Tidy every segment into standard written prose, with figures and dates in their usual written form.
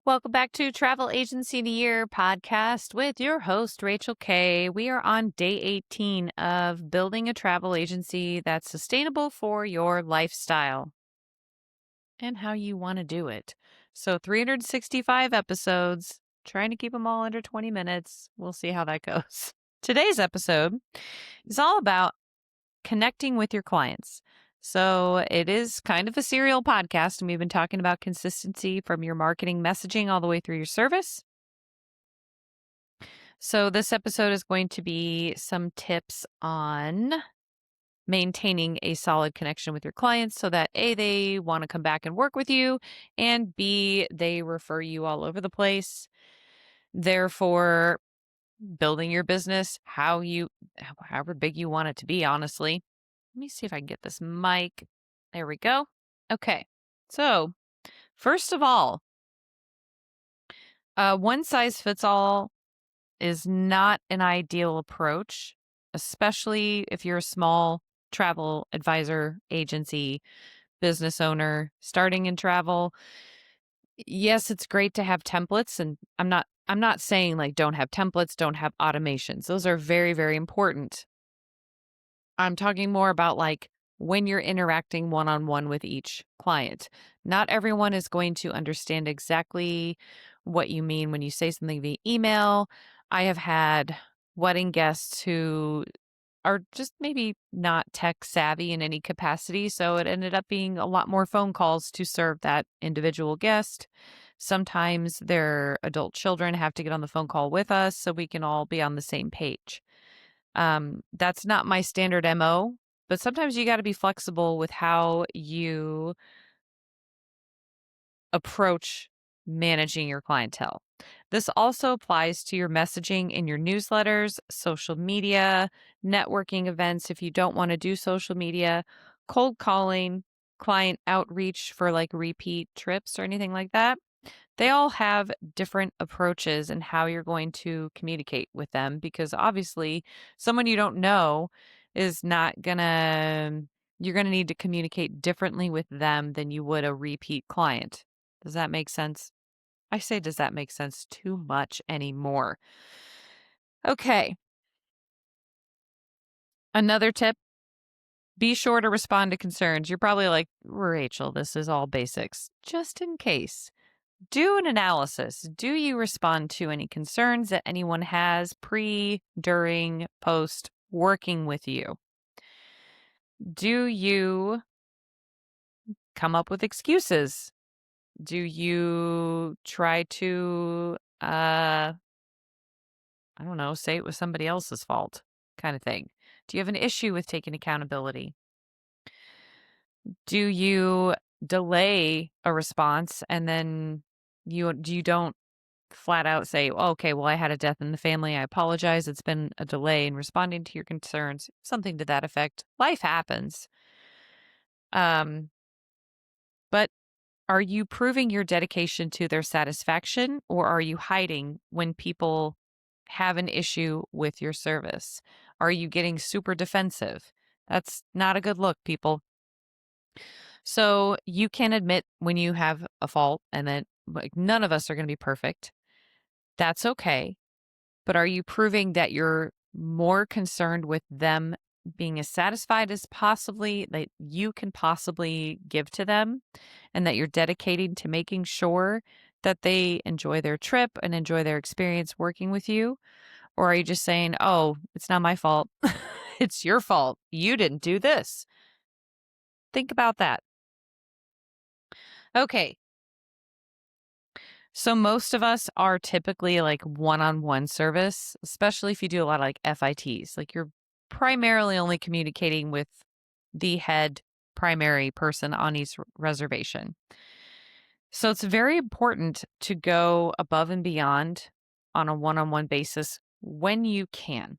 Welcome back to Travel Agency in a Year podcast with your host, Rachel Kay. We are on day 18 of building a travel agency that's sustainable for your lifestyle and how you want to do it. So, 365 episodes, trying to keep them all under 20 minutes. We'll see how that goes. Today's episode is all about connecting with your clients. So it is kind of a serial podcast, and we've been talking about consistency from your marketing messaging all the way through your service. So this episode is going to be some tips on maintaining a solid connection with your clients so that A, they want to come back and work with you, and B, they refer you all over the place. Therefore, building your business however big you want it to be, honestly. Let me see if I can get this mic. There we go. Okay. So, first of all, one size fits all is not an ideal approach, especially if you're a small travel advisor agency, business owner starting in travel. Yes, it's great to have templates, and I'm not saying like don't have templates, don't have automations. Those are very, very important. I'm talking more about like when you're interacting one-on-one with each client. Not everyone is going to understand exactly what you mean when you say something via email. I have had wedding guests who are just maybe not tech savvy in any capacity. So it ended up being a lot more phone calls to serve that individual guest. Sometimes their adult children have to get on the phone call with us so we can all be on the same page. That's not my standard MO, but sometimes you got to be flexible with how you approach managing your clientele. This also applies to your messaging in your newsletters, social media, networking events if you don't want to do social media, cold calling, client outreach for like repeat trips or anything like that. They all have different approaches and how you're going to communicate with them because obviously someone you don't know is not gonna, you're gonna need to communicate differently with them than you would a repeat client. Does that make sense? I say, does that make sense too much anymore? Okay. Another tip, be sure to respond to concerns. You're probably like, Rachel, this is all basics. Just in case. Do an analysis. Do you respond to any concerns that anyone has pre, during, post working with you? Do you come up with excuses? Do you try to, I don't know, say it was somebody else's fault kind of thing? Do you have an issue with taking accountability? Do you delay a response and then you don't flat out say, "Oh, okay, well, I had a death in the family. I apologize. It's been a delay in responding to your concerns." Something to that effect. Life happens. Um, but are you proving your dedication to their satisfaction or are you hiding when people have an issue with your service? Are you getting super defensive? That's not a good look, people. So you can admit when you have a fault and that like none of us are going to be perfect. That's okay. But are you proving that you're more concerned with them being as satisfied as possibly that you can possibly give to them and that you're dedicating to making sure that they enjoy their trip and enjoy their experience working with you? Or are you just saying, "Oh, it's not my fault. It's your fault. You didn't do this." Think about that. Okay. So most of us are typically like one-on-one service, especially if you do a lot of like FITs. Like you're primarily only communicating with the head primary person on each reservation. So it's very important to go above and beyond on a one-on-one basis when you can.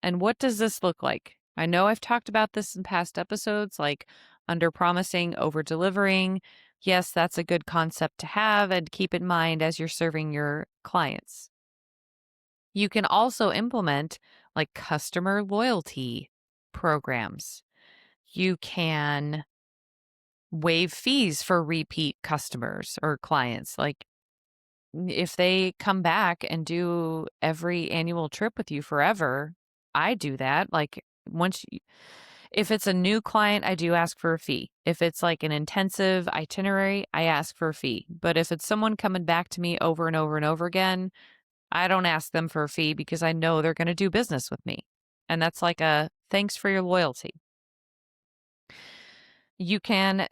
And what does this look like? I know I've talked about this in past episodes, like under promising, over delivering. Yes, that's a good concept to have and keep in mind as you're serving your clients. You can also implement like customer loyalty programs. You can waive fees for repeat customers or clients. Like if they come back and do every annual trip with you forever, I do that. Like if it's a new client, I do ask for a fee. If it's like an intensive itinerary, I ask for a fee. But if it's someone coming back to me over and over and over again, I don't ask them for a fee because I know they're going to do business with me. And that's like a thanks for your loyalty. You can,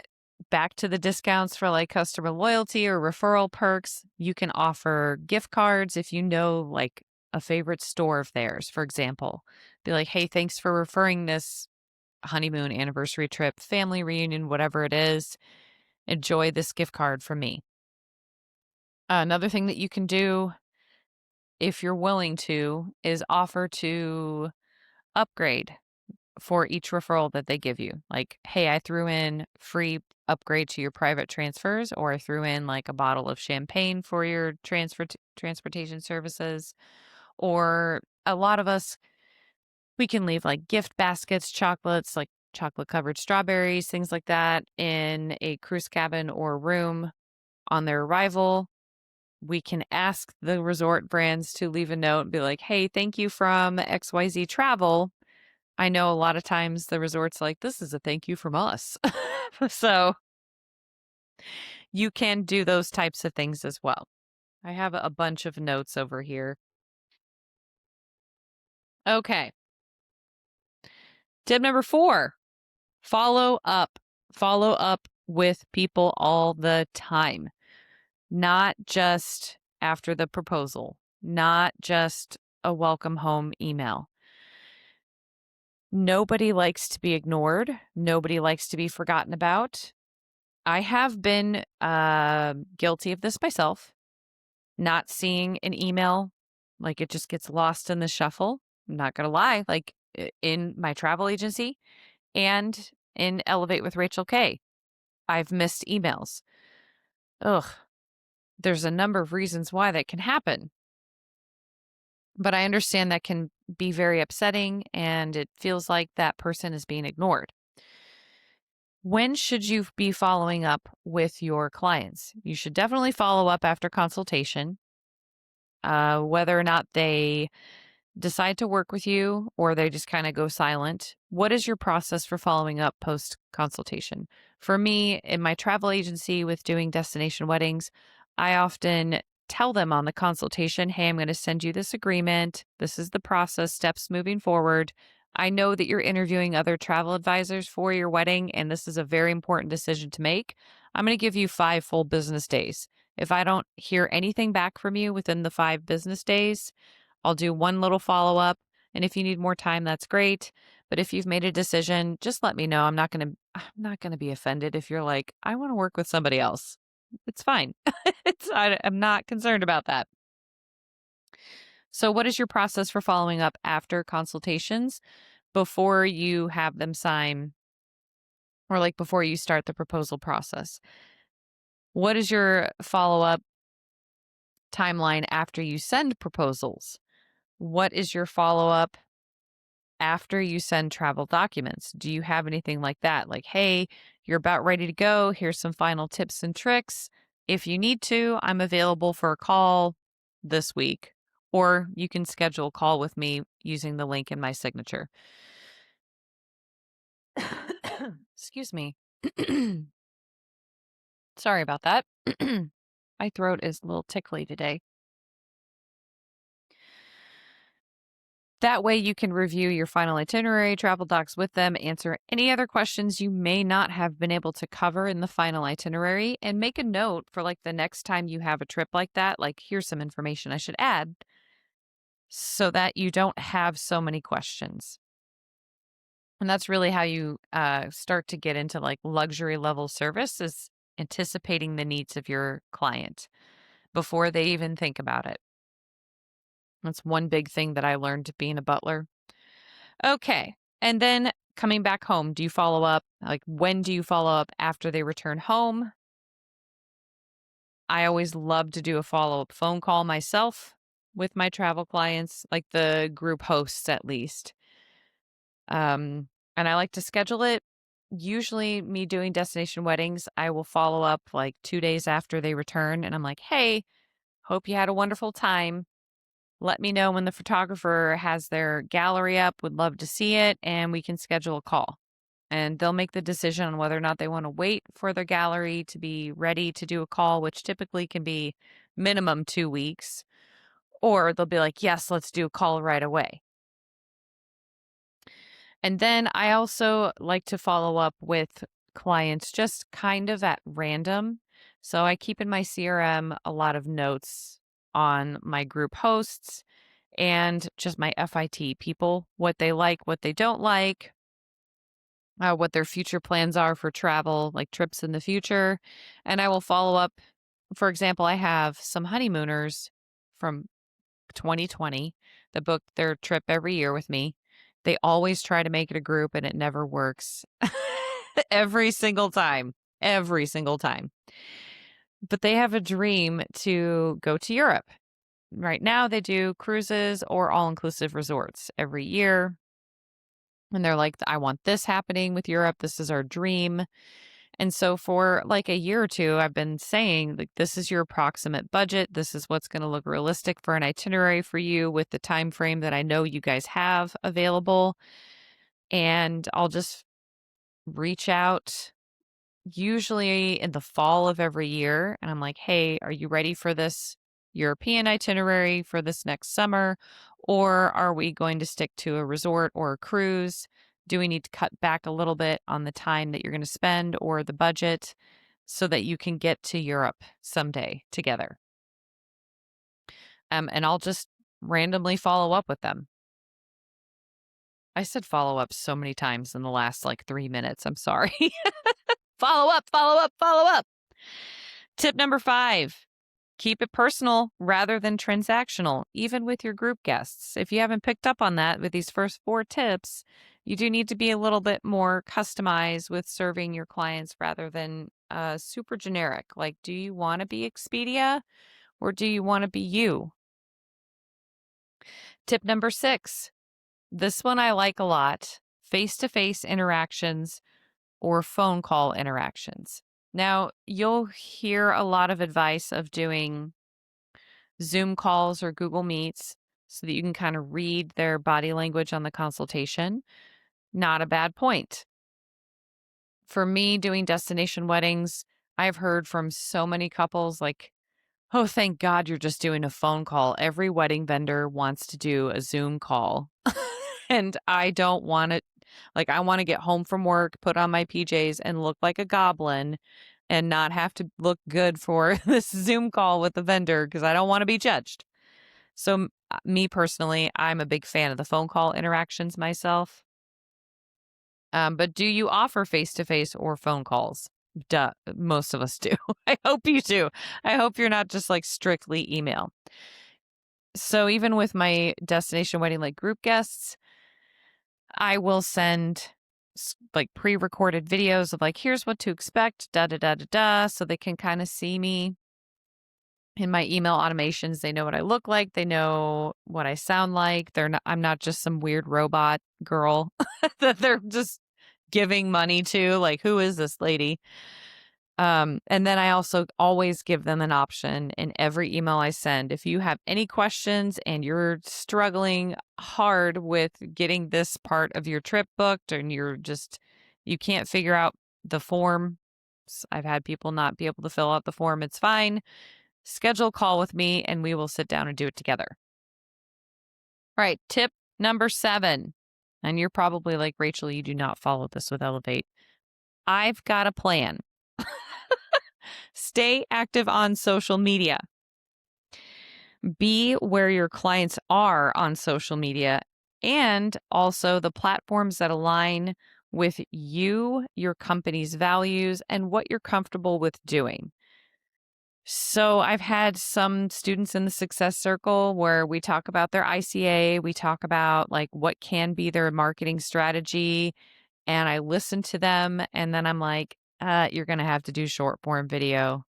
back to the discounts for like customer loyalty or referral perks, you can offer gift cards if you know like a favorite store of theirs, for example. Be like, hey, thanks for referring this honeymoon, anniversary trip, family reunion, whatever it is. Enjoy this gift card from me. Another thing that you can do, if you're willing to, is offer to upgrade for each referral that they give you. Like, hey, I threw in free upgrade to your private transfers, or I threw in like a bottle of champagne for your transportation services. Or a lot of us, we can leave like gift baskets, chocolates, like chocolate covered strawberries, things like that in a cruise cabin or room on their arrival. We can ask the resort brands to leave a note and be like, hey, thank you from XYZ Travel. I know a lot of times the resort's like, this is a thank you from us. So you can do those types of things as well. I have a bunch of notes over here. Okay. Tip number 4, follow up. Follow up with people all the time, not just after the proposal, not just a welcome home email. Nobody likes to be ignored. Nobody likes to be forgotten about. I have been guilty of this myself, not seeing an email, like it just gets lost in the shuffle. I'm not going to lie, like in my travel agency and in Elevate with Rachel K, I've missed emails. Ugh, there's a number of reasons why that can happen. But I understand that can be very upsetting and it feels like that person is being ignored. When should you be following up with your clients? You should definitely follow up after consultation, whether or not they decide to work with you or they just kind of go silent. What is your process for following up post consultation? For me, in my travel agency with doing destination weddings, I often tell them on the consultation, hey, I'm going to send you this agreement. This is the process, steps moving forward. I know that you're interviewing other travel advisors for your wedding, and this is a very important decision to make. I'm going to give you 5 full business days. If I don't hear anything back from you within the 5 business days, I'll do one little follow up. And if you need more time, that's great. But if you've made a decision, just let me know. I'm not gonna be offended if you're like, I want to work with somebody else. It's fine. I'm not concerned about that. So what is your process for following up after consultations before you have them sign or like before you start the proposal process? What is your follow up timeline after you send proposals? What is your follow up after you send travel documents? Do you have anything like that? Like, hey, you're about ready to go. Here's some final tips and tricks. If you need to, I'm available for a call this week, or you can schedule a call with me using the link in my signature. Excuse me. Sorry about that. My throat is a little tickly today. That way you can review your final itinerary, travel docs with them, answer any other questions you may not have been able to cover in the final itinerary, and make a note for like the next time you have a trip like that, like here's some information I should add so that you don't have so many questions. And that's really how you start to get into like luxury level service, is anticipating the needs of your client before they even think about it. That's one big thing that I learned being a butler. Okay. And then coming back home, do you follow up? Like, when do you follow up after they return home? I always love to do a follow up phone call myself with my travel clients, like the group hosts at least. And I like to schedule it. Usually, me doing destination weddings, I will follow up like 2 days after they return. And I'm like, hey, Hope you had a wonderful time. Let me know when the photographer has their gallery up. Would love to see it, and we can schedule a call. And they'll make the decision on whether or not they want to wait for their gallery to be ready to do a call, which typically can be minimum 2 weeks, or they'll be like, yes, let's do a call right away. And then I also like to follow up with clients just kind of at random. So I keep in my CRM a lot of notes on my group hosts and just my FIT people, what they like, what they don't like, what their future plans are for travel, like trips in the future. And I will follow up. For example, I have some honeymooners from 2020 that book their trip every year with me. They always try to make it a group and it never works. Every single time. Every single time. But they have a dream to go to Europe. Right now, they do cruises or all inclusive resorts every year. And they're like, I want this happening with Europe. This is our dream. And so for like a year or two, I've been saying, like, this is your approximate budget. This is what's going to look realistic for an itinerary for you with the time frame that I know you guys have available. And I'll just reach out usually in the fall of every year. And I'm like, hey, are you ready for this European itinerary for this next summer? Or are we going to stick to a resort or a cruise? Do we need to cut back a little bit on the time that you're going to spend or the budget so that you can get to Europe someday together? And I'll just randomly follow up with them. I said follow up so many times in the last like 3 minutes. I'm sorry. Follow up, follow up, follow up. Tip number 5, keep it personal rather than transactional, even with your group guests. If you haven't picked up on that with these first 4 tips, you do need to be a little bit more customized with serving your clients rather than super generic. Like, do you want to be Expedia or do you want to be you? Tip number 6, this one I like a lot, face-to-face interactions or phone call interactions. Now, you'll hear a lot of advice of doing Zoom calls or Google Meets so that you can kind of read their body language on the consultation. Not a bad point. For me, doing destination weddings, I've heard from so many couples like, oh, thank God you're just doing a phone call. Every wedding vendor wants to do a Zoom call. And I don't want it. Like, I want to get home from work, put on my PJs, and look like a goblin and not have to look good for this Zoom call with the vendor because I don't want to be judged. So, me personally, I'm a big fan of the phone call interactions myself. But do you offer face to face or phone calls? Duh, most of us do. I hope you do. I hope you're not just like strictly email. So, even with my destination wedding like group guests, I will send like pre-recorded videos of like, here's what to expect, da da da da da, so they can kind of see me in my email automations. They know what I look like, they know what I sound like. I'm not just some weird robot girl that they're just giving money to. Like, who is this lady? And then I also always give them an option in every email I send. If you have any questions and you're struggling hard with getting this part of your trip booked and you can't figure out the form. I've had people not be able to fill out the form. It's fine. Schedule a call with me and we will sit down and do it together. All right. Tip number 7. And you're probably like, Rachel, you do not follow this with Elevate. I've got a plan. Stay active on social media. Be where your clients are on social media and also the platforms that align with you, your company's values, and what you're comfortable with doing. So, I've had some students in the Success Circle where we talk about their ICA, we talk about like what can be their marketing strategy, and I listen to them, and then I'm like, you're going to have to do short form video.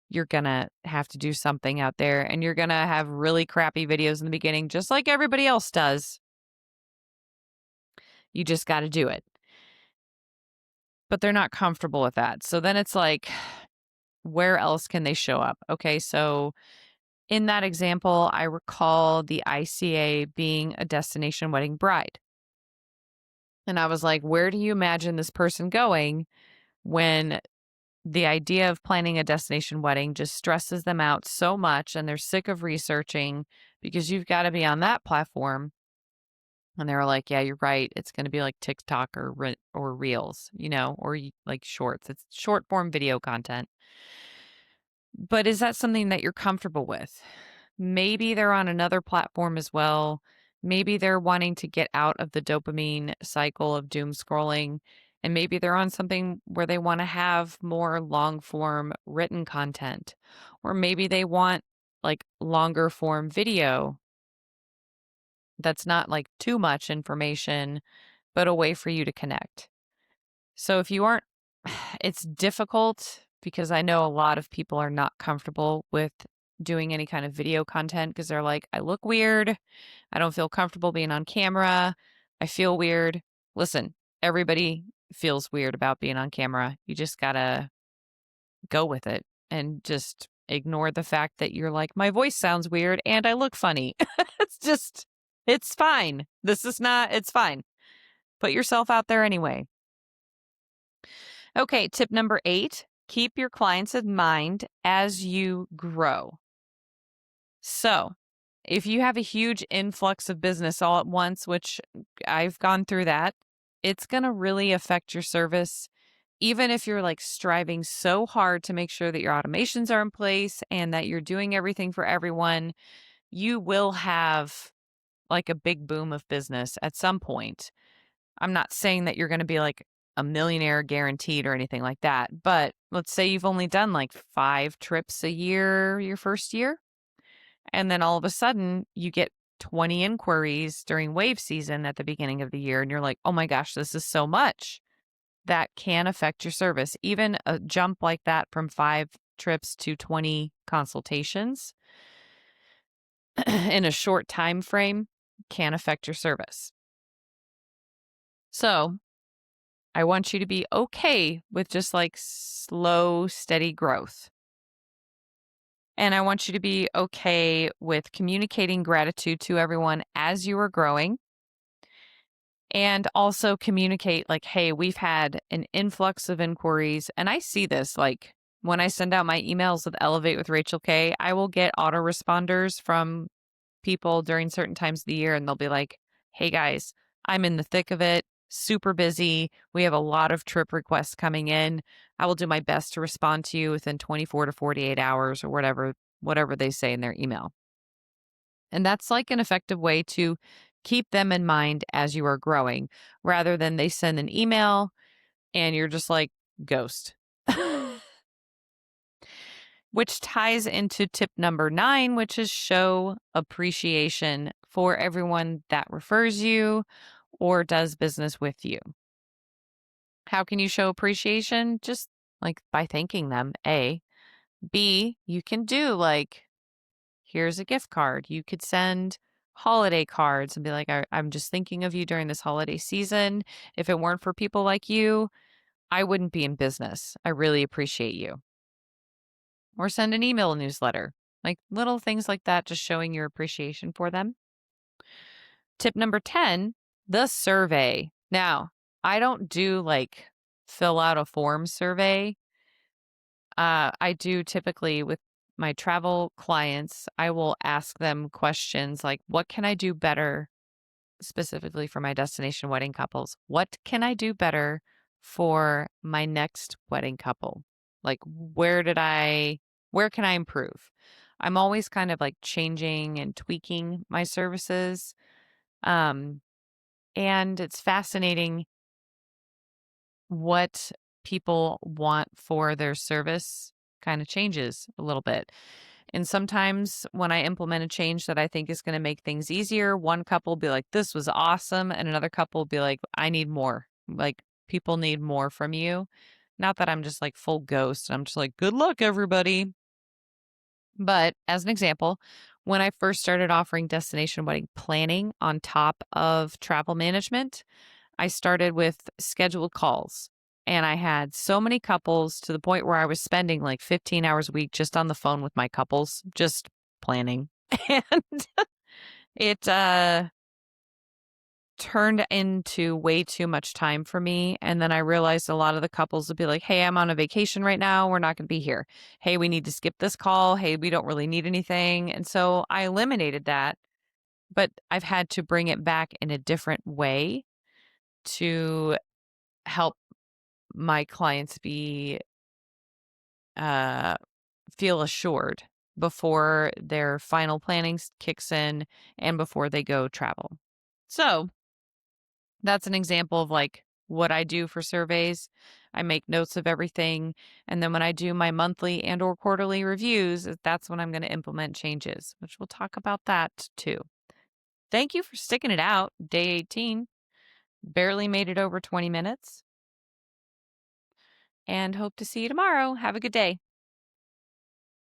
You're going to have to do something out there, and you're going to have really crappy videos in the beginning, just like everybody else does. You just got to do it. But they're not comfortable with that. So then it's like, where else can they show up? Okay, so In that example, I recall the ICA being a destination wedding bride. And I was like, where do you imagine this person going when the idea of planning a destination wedding just stresses them out so much and they're sick of researching because you've got to be on that platform? And they were like, yeah, you're right. It's going to be like TikTok or Reels, or like shorts. It's short form video content. But is that something that you're comfortable with? Maybe they're on another platform as well. Maybe they're wanting to get out of the dopamine cycle of doom scrolling. And maybe they're on something where they want to have more long form written content. Or maybe they want like longer form video that's not like too much information, but a way for you to connect. So if you aren't, it's difficult because I know a lot of people are not comfortable with doing any kind of video content because they're like, I look weird. I don't feel comfortable being on camera. I feel weird. Listen, everybody feels weird about being on camera. You just got to go with it and just ignore the fact that you're like, my voice sounds weird and I look funny. It's fine. It's fine. Put yourself out there anyway. Okay, tip number 8, keep your clients in mind as you grow. So, if you have a huge influx of business all at once, which I've gone through that, it's going to really affect your service. Even if you're like striving so hard to make sure that your automations are in place and that you're doing everything for everyone, you will have like a big boom of business at some point. I'm not saying that you're going to be like a millionaire guaranteed or anything like that, but let's say you've only done like 5 trips a year your first year, and then all of a sudden you get 20 inquiries during wave season at the beginning of the year, and you're like, oh my gosh, this is so much. That can affect your service. Even a jump like that from 5 trips to 20 consultations in a short time frame can affect your service. So I want you to be okay with just like slow, steady growth. And I want you to be okay with communicating gratitude to everyone as you are growing. And also communicate like, hey, we've had an influx of inquiries. And I see this like when I send out my emails with Elevate with Rachel K, I will get autoresponders from people during certain times of the year, and they'll be like, hey guys, I'm in the thick of it, super busy. We have a lot of trip requests coming in. I will do my best to respond to you within 24 to 48 hours or whatever they say in their email. And that's like an effective way to keep them in mind as you are growing rather than they send an email and you're just like ghost. Which ties into tip number 9, which is show appreciation for everyone that refers you or does business with you. How can you show appreciation? Just like by thanking them, A. B, you can do like, here's a gift card. You could send holiday cards and be like, I'm just thinking of you during this holiday season. If it weren't for people like you, I wouldn't be in business. I really appreciate you. Or send an email newsletter, like little things like that, just showing your appreciation for them. Tip number 10, the survey. Now, I don't do like fill out a form survey. I do typically with my travel clients, I will ask them questions like, what can I do better specifically for my destination wedding couples? What can I do better for my next wedding couple? Like, where can I improve? I'm always kind of like changing and tweaking my services. Um, and it's fascinating what people want for their service kind of changes a little bit. And sometimes when I implement a change that I think is going to make things easier, one couple will be like, this was awesome. And another couple will be like, I need more. Like, people need more from you. Not that I'm just like full ghost. I'm just like, good luck, everybody. But as an example, when I first started offering destination wedding planning on top of travel management, I started with scheduled calls. And I had so many couples to the point where I was spending like 15 hours a week just on the phone with my couples, just planning. And it turned into way too much time for me. And then I realized a lot of the couples would be like, hey, I'm on a vacation right now. We're not going to be here. Hey, we need to skip this call. Hey, we don't really need anything. And so I eliminated that, but I've had to bring it back in a different way to help my clients be uh feel assured before their final planning kicks in and before they go travel. So, that's an example of like what I do for surveys. I make notes of everything, and then when I do my monthly and or quarterly reviews, that's when I'm going to implement changes, which we'll talk about that too. Thank you for sticking it out. Day 18. Barely made it over 20 minutes. And hope to see you tomorrow. Have a good day.